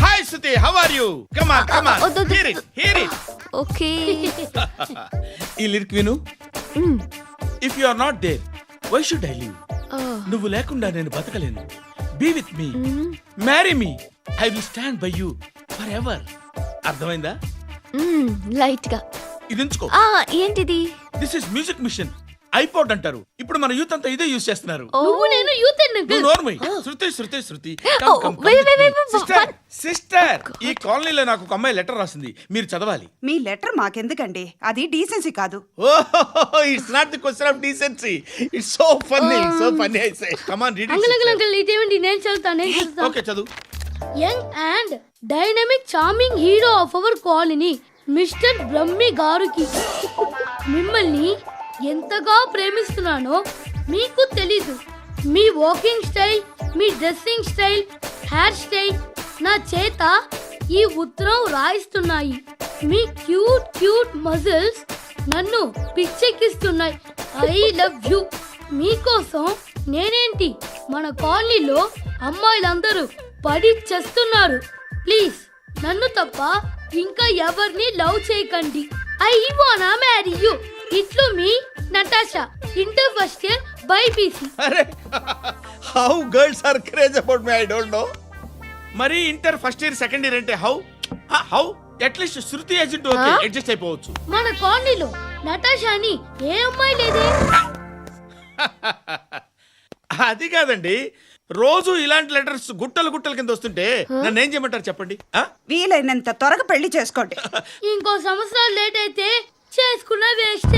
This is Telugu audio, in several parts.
Hi Suti, how are you? Come on, come on. Hear it, hear it. Okay. ఈ లిరిక్ విను. If you are not there, why should I live? నువ్వు లేకుండా నేను బతకలేను. Be with me. Marry me. I will stand by you forever. అర్థమైందా? లైట్ గా. ఇది ఉంచుకో. ఏంటిది? This is music machine. IPod అంటారు. ఇప్పుడు మన యూత్ అంతా ఇదే యూస్ చేస్తున్నారు. నువ్వు నేను యూత్ శృతి Wait. సిస్టర్ ఈ కాలనీలో నాకు ఒక అమ్మాయి లెటర్ రాసింది, మీరు చదవాలి. మీ లెటర్ మాకెందుకండి, అది డీసెన్సీ కాదు. It's not the question of decency, it's so funny I say. Come on read it. Uncle ఇదేంటి, నేను చదువుతాను. ఓకే చదువు. Young and dynamic charming hero of our colony mister Brahmi గారికి మిమ్మల్ని ఎంతగా ప్రేమిస్తున్నానో మీకు తెలీదు. మీ వాకింగ్ స్టైల్, మీ డ్రెస్సింగ్ స్టైల్, హెయిర్ స్టైల్ నా చేత ఈ ఉత్తరం రాయిస్తున్నాయి. మీ క్యూట్ మజిల్స్ నన్ను పిచ్చెక్కిస్తున్నాయి. I love you. మీకోసం నేనేంటి, మన కాలనీలో అమ్మాయిలందరూ పడి చేస్తున్నారు. ప్లీజ్ నన్ను తప్ప ఇంకా ఎవరిని లవ్ చేయకండి. ఐ వానా మ్యారీ యూ. ఇట్లు మీ Natasha, inter first year BiPC. అరే how girls are craze about me, I don't know. మరి inter first year second year అంటే how at least Shruti agent okay adjust అయిపోవచ్చు. మన కాలనీలో నటాషా అని ఏ అమ్మాయి లేదే. అది కాదండి, రోజు ఇలాంటి లెటర్స్ గుట్టలు కింద వస్తుంటే నన్ను ఏం చేయమంటారు చెప్పండి. వీలైనంత త్వరగా పెళ్లి చేసుకోండి. ఇంకో సంవత్సరాలు లేట్ అయితే చేసుకున్న వేస్ట్.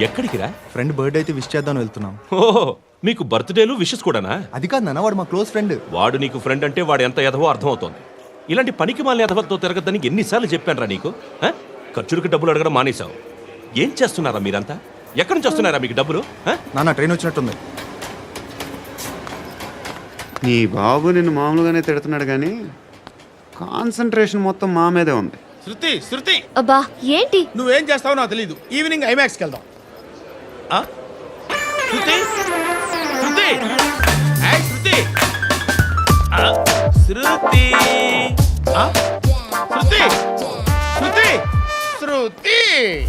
ఎక్కడికి రా? ఫ్రెండ్ బర్త్డే అయితే విష్ చేద్దాం వెళ్తున్నాం. ఓహో, మీకు బర్త్డేలు విషెస్ కూడానా? అది కాదు నాన్న, వాడు మా క్లోజ్ ఫ్రెండ్. వాడు నీకు ఫ్రెండ్ అంటే వాడు ఎంత ఎదవో అర్థమవుతోంది. ఇలాంటి పనికి మాలిన ఎదవలతో తిరగద్దని ఎన్నిసార్లు చెప్పానురా నీకు? ఖర్చులకు డబ్బులు అడగడం మానేశావు. ఏం చేస్తున్నారా మీరంతా? ఎక్కడి నుంచి వస్తున్నారా మీకు డబ్బులు? నాన్న ట్రైన్ వచ్చినట్టుంది. నీ బాబు నిన్ను మామూలుగానే తిడుతున్నాడు కానీ కాన్సన్ట్రేషన్ మొత్తం మా మీదే ఉంది. శృతి అబ్బా ఏంటి? నువ్వేం చేస్తావో నాకు తెలీదు. ఈవినింగ్ ఐమాక్స్కి వెళ్దాం. శృతి శృతి శృతి శృతి శృతి శృతి శృతి